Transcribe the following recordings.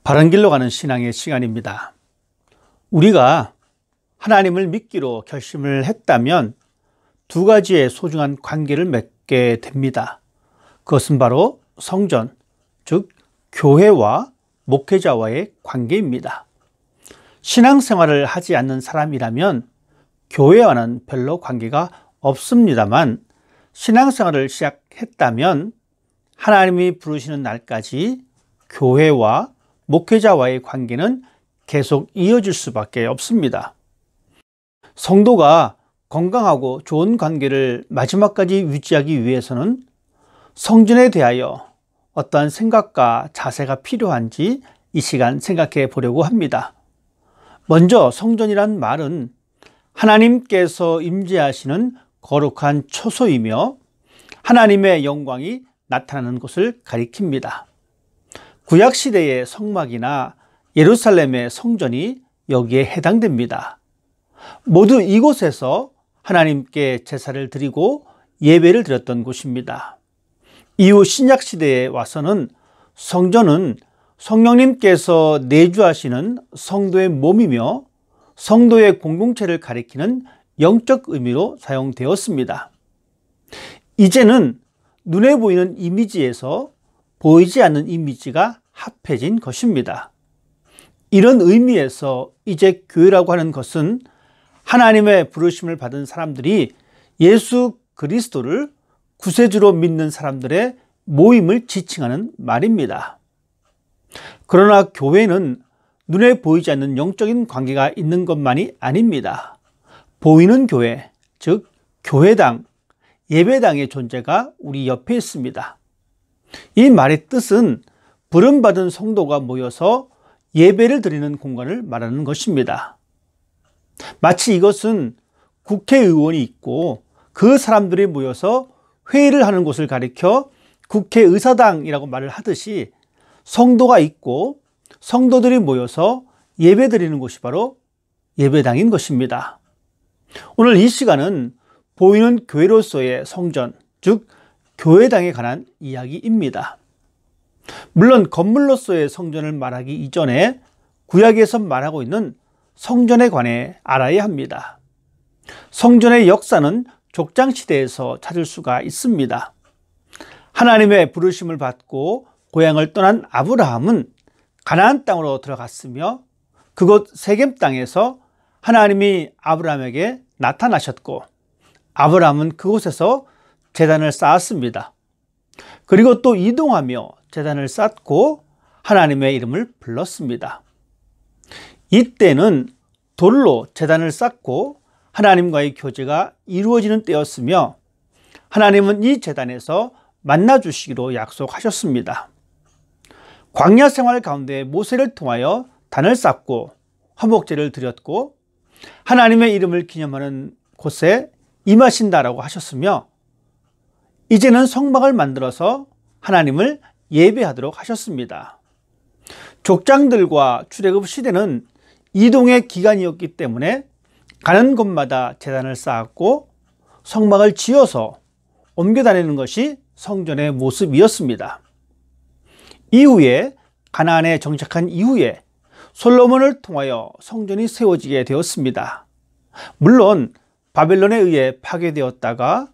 바른 길로 가는 신앙의 시간입니다. 우리가 하나님을 믿기로 결심을 했다면 두 가지의 소중한 관계를 맺게 됩니다. 그것은 바로 성전, 즉 교회와 목회자와의 관계입니다. 신앙생활을 하지 않는 사람이라면 교회와는 별로 관계가 없습니다만, 신앙생활을 시작했다면 하나님이 부르시는 날까지 교회와 목회자와의 관계는 계속 이어질 수밖에 없습니다. 성도가 건강하고 좋은 관계를 마지막까지 유지하기 위해서는 성전에 대하여 어떠한 생각과 자세가 필요한지 이 시간 생각해 보려고 합니다. 먼저 성전이란 말은 하나님께서 임재하시는 거룩한 처소이며 하나님의 영광이 나타나는 곳을 가리킵니다. 구약시대의 성막이나 예루살렘의 성전이 여기에 해당됩니다. 모두 이곳에서 하나님께 제사를 드리고 예배를 드렸던 곳입니다. 이후 신약시대에 와서는 성전은 성령님께서 내주하시는 성도의 몸이며 성도의 공동체를 가리키는 영적 의미로 사용되었습니다. 이제는 눈에 보이는 이미지에서 보이지 않는 이미지가 합해진 것입니다. 이런 의미에서 이제 교회라고 하는 것은 하나님의 부르심을 받은 사람들이 예수 그리스도를 구세주로 믿는 사람들의 모임을 지칭하는 말입니다. 그러나 교회는 눈에 보이지 않는 영적인 관계가 있는 것만이 아닙니다. 보이는 교회, 즉 교회당, 예배당의 존재가 우리 옆에 있습니다. 이 말의 뜻은 부름받은 성도가 모여서 예배를 드리는 공간을 말하는 것입니다. 마치 이것은 국회의원이 있고 그 사람들이 모여서 회의를 하는 곳을 가리켜 국회의사당이라고 말을 하듯이 성도가 있고 성도들이 모여서 예배 드리는 곳이 바로 예배당인 것입니다. 오늘 이 시간은 보이는 교회로서의 성전, 즉 교회당에 관한 이야기입니다. 물론 건물로서의 성전을 말하기 이전에 구약에서 말하고 있는 성전에 관해 알아야 합니다. 성전의 역사는 족장시대에서 찾을 수가 있습니다. 하나님의 부르심을 받고 고향을 떠난 아브라함은 가나안 땅으로 들어갔으며 그곳 세겜 땅에서 하나님이 아브라함에게 나타나셨고 아브라함은 그곳에서 제단을 쌓았습니다. 그리고 또 이동하며 제단을 쌓고 하나님의 이름을 불렀습니다. 이때는 돌로 제단을 쌓고 하나님과의 교제가 이루어지는 때였으며 하나님은 이 제단에서 만나 주시기로 약속하셨습니다. 광야 생활 가운데 모세를 통하여 단을 쌓고 화목제를 드렸고 하나님의 이름을 기념하는 곳에 임하신다라고 하셨으며 이제는 성막을 만들어서 하나님을 예배하도록 하셨습니다. 족장들과 출애굽 시대는 이동의 기간이었기 때문에 가는 곳마다 제단을 쌓았고 성막을 지어서 옮겨 다니는 것이 성전의 모습이었습니다. 이후에 가나안에 정착한 이후에 솔로몬을 통하여 성전이 세워지게 되었습니다. 물론 바벨론에 의해 파괴되었다가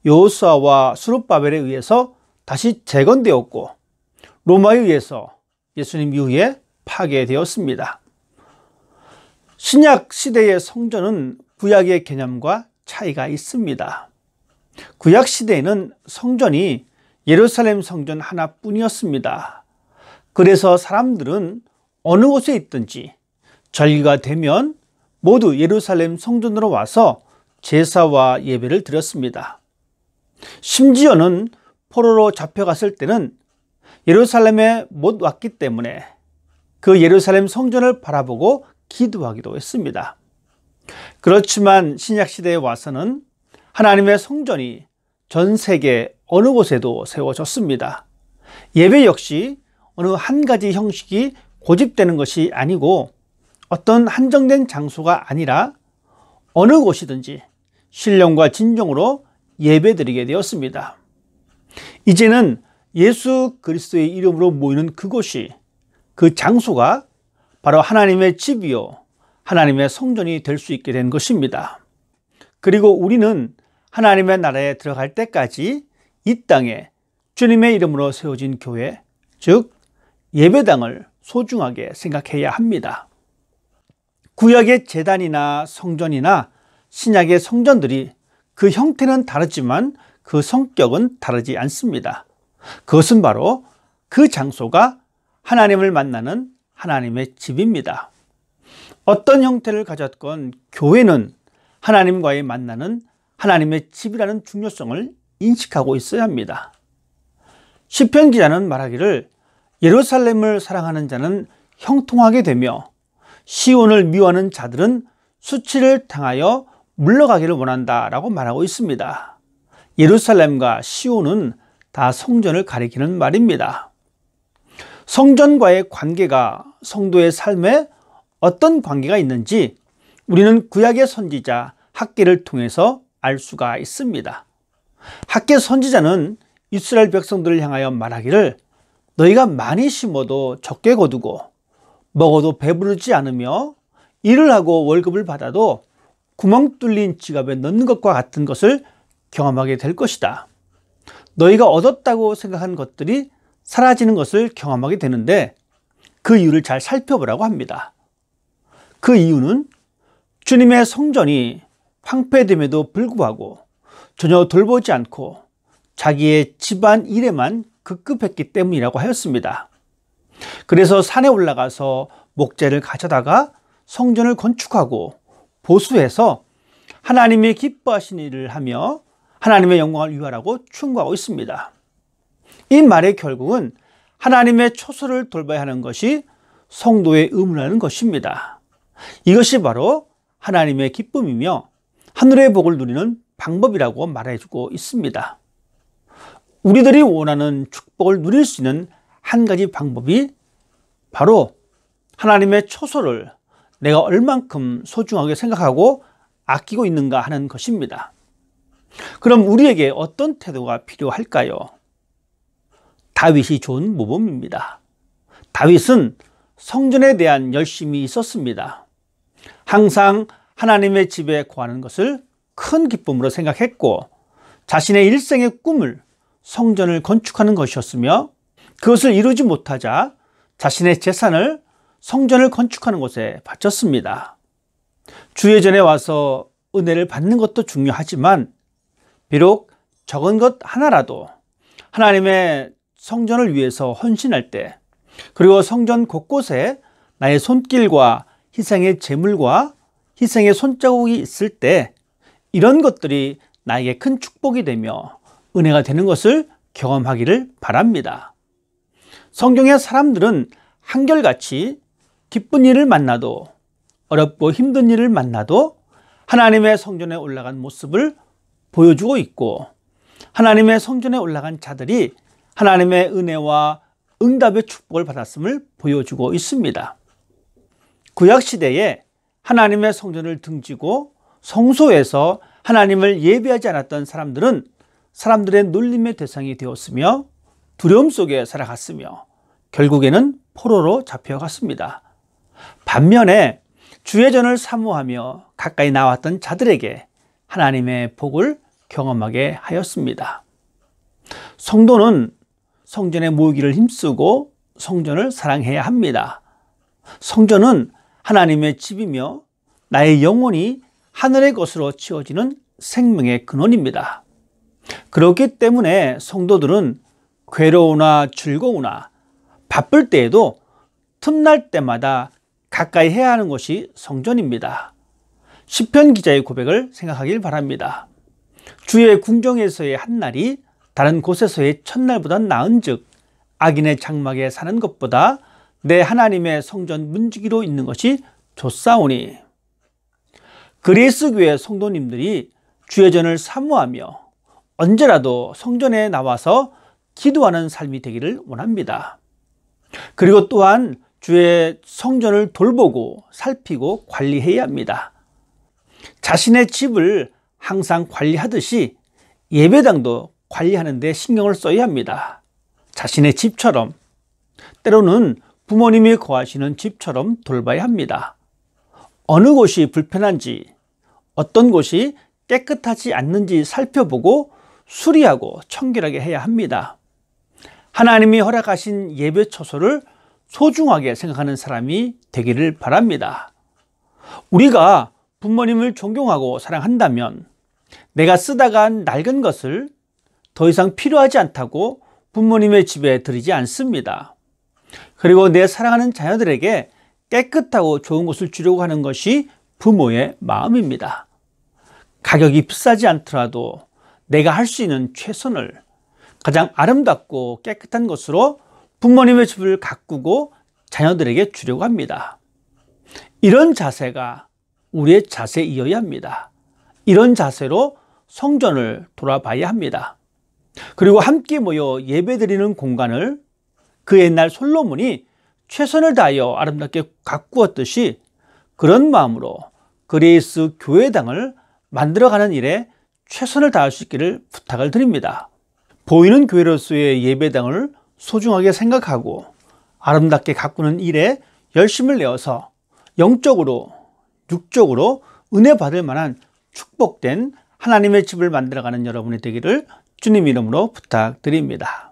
여호수아와 스룹바벨에 의해서 다시 재건되었고 로마에 의해서 예수님 이후에 파괴되었습니다. 신약 시대의 성전은 구약의 개념과 차이가 있습니다. 구약 시대에는 성전이 예루살렘 성전 하나뿐이었습니다. 그래서 사람들은 어느 곳에 있든지 절기가 되면 모두 예루살렘 성전으로 와서 제사와 예배를 드렸습니다. 심지어는 포로로 잡혀갔을 때는 예루살렘에 못 왔기 때문에 그 예루살렘 성전을 바라보고 기도하기도 했습니다. 그렇지만 신약시대에 와서는 하나님의 성전이 전 세계 어느 곳에도 세워졌습니다. 예배 역시 어느 한 가지 형식이 고집되는 것이 아니고 어떤 한정된 장소가 아니라 어느 곳이든지 신령과 진정으로 예배드리게 되었습니다. 이제는 예수 그리스도의 이름으로 모이는 그곳이 그 장소가 바로 하나님의 집이요 하나님의 성전이 될 수 있게 된 것입니다. 그리고 우리는 하나님의 나라에 들어갈 때까지 이 땅에 주님의 이름으로 세워진 교회, 즉 예배당을 소중하게 생각해야 합니다. 구약의 제단이나 성전이나 신약의 성전들이 그 형태는 다르지만 그 성격은 다르지 않습니다. 그것은 바로 그 장소가 하나님을 만나는 하나님의 집입니다. 어떤 형태를 가졌건 교회는 하나님과의 만나는 하나님의 집이라는 중요성을 인식하고 있어야 합니다. 시편 기자는 말하기를 예루살렘을 사랑하는 자는 형통하게 되며 시온을 미워하는 자들은 수치를 당하여 물러가기를 원한다 라고 말하고 있습니다. 예루살렘과 시온은 다 성전을 가리키는 말입니다. 성전과의 관계가 성도의 삶에 어떤 관계가 있는지 우리는 구약의 선지자 학개를 통해서 알 수가 있습니다. 학개 선지자는 이스라엘 백성들을 향하여 말하기를 너희가 많이 심어도 적게 거두고 먹어도 배부르지 않으며 일을 하고 월급을 받아도 구멍 뚫린 지갑에 넣는 것과 같은 것을 경험하게 될 것이다. 너희가 얻었다고 생각한 것들이 사라지는 것을 경험하게 되는데 그 이유를 잘 살펴보라고 합니다. 그 이유는 주님의 성전이 황폐됨에도 불구하고 전혀 돌보지 않고 자기의 집안 일에만 급급했기 때문이라고 하였습니다. 그래서 산에 올라가서 목재를 가져다가 성전을 건축하고 보수해서 하나님의 기뻐하시는 일을 하며 하나님의 영광을 위하라고 충고하고 있습니다. 이 말의 결국은 하나님의 초소를 돌봐야 하는 것이 성도의 의무라는 것입니다. 이것이 바로 하나님의 기쁨이며 하늘의 복을 누리는 방법이라고 말해주고 있습니다. 우리들이 원하는 축복을 누릴 수 있는 한 가지 방법이 바로 하나님의 초소를 내가 얼만큼 소중하게 생각하고 아끼고 있는가 하는 것입니다. 그럼 우리에게 어떤 태도가 필요할까요? 다윗이 좋은 모범입니다. 다윗은 성전에 대한 열심이 있었습니다. 항상 하나님의 집에 거하는 것을 큰 기쁨으로 생각했고 자신의 일생의 꿈을 성전을 건축하는 것이었으며 그것을 이루지 못하자 자신의 재산을 성전을 건축하는 곳에 바쳤습니다. 주예전에 와서 은혜를 받는 것도 중요하지만 비록 적은 것 하나라도 하나님의 성전을 위해서 헌신할 때 그리고 성전 곳곳에 나의 손길과 희생의 제물과 희생의 손자국이 있을 때 이런 것들이 나에게 큰 축복이 되며 은혜가 되는 것을 경험하기를 바랍니다. 성경의 사람들은 한결같이 기쁜 일을 만나도 어렵고 힘든 일을 만나도 하나님의 성전에 올라간 모습을 보여주고 있고 하나님의 성전에 올라간 자들이 하나님의 은혜와 응답의 축복을 받았음을 보여주고 있습니다. 구약시대에 하나님의 성전을 등지고 성소에서 하나님을 예배하지 않았던 사람들은 사람들의 놀림의 대상이 되었으며 두려움 속에 살아갔으며 결국에는 포로로 잡혀갔습니다. 반면에 주의 전을 사모하며 가까이 나왔던 자들에게 하나님의 복을 경험하게 하였습니다. 성도는 성전에 모이기를 힘쓰고 성전을 사랑해야 합니다. 성전은 하나님의 집이며 나의 영혼이 하늘의 것으로 치워지는 생명의 근원입니다. 그렇기 때문에 성도들은 괴로우나 즐거우나 바쁠 때에도 틈날 때마다 가까이 해야 하는 것이 성전입니다. 시편 기자의 고백을 생각하길 바랍니다. 주의 궁정에서의 한 날이 다른 곳에서의 첫날보다 나은즉 악인의 장막에 사는 것보다 내 하나님의 성전 문지기로 있는 것이 좋사오니. 그리스 교회 성도님들이 주의 전을 사모하며 언제라도 성전에 나와서 기도하는 삶이 되기를 원합니다. 그리고 또한 주의 성전을 돌보고 살피고 관리해야 합니다. 자신의 집을 항상 관리하듯이 예배당도 관리하는 데 신경을 써야 합니다. 자신의 집처럼 때로는 부모님이 거하시는 집처럼 돌봐야 합니다. 어느 곳이 불편한지, 어떤 곳이 깨끗하지 않는지 살펴보고 수리하고 청결하게 해야 합니다. 하나님이 허락하신 예배 처소를 소중하게 생각하는 사람이 되기를 바랍니다. 우리가 부모님을 존경하고 사랑한다면 내가 쓰다가 낡은 것을 더 이상 필요하지 않다고 부모님의 집에 들이지 않습니다. 그리고 내 사랑하는 자녀들에게 깨끗하고 좋은 것을 주려고 하는 것이 부모의 마음입니다. 가격이 비싸지 않더라도 내가 할 수 있는 최선을 가장 아름답고 깨끗한 것으로 부모님의 집을 가꾸고 자녀들에게 주려고 합니다. 이런 자세가 우리의 자세이어야 합니다. 이런 자세로 성전을 돌아봐야 합니다. 그리고 함께 모여 예배드리는 공간을 그 옛날 솔로몬이 최선을 다하여 아름답게 가꾸었듯이 그런 마음으로 그레이스 교회당을 만들어가는 일에 최선을 다할 수 있기를 부탁을 드립니다. 보이는 교회로서의 예배당을 소중하게 생각하고 아름답게 가꾸는 일에 열심을 내어서 영적으로, 육적으로 은혜 받을 만한 축복된 하나님의 집을 만들어가는 여러분이 되기를 주님 이름으로 부탁드립니다.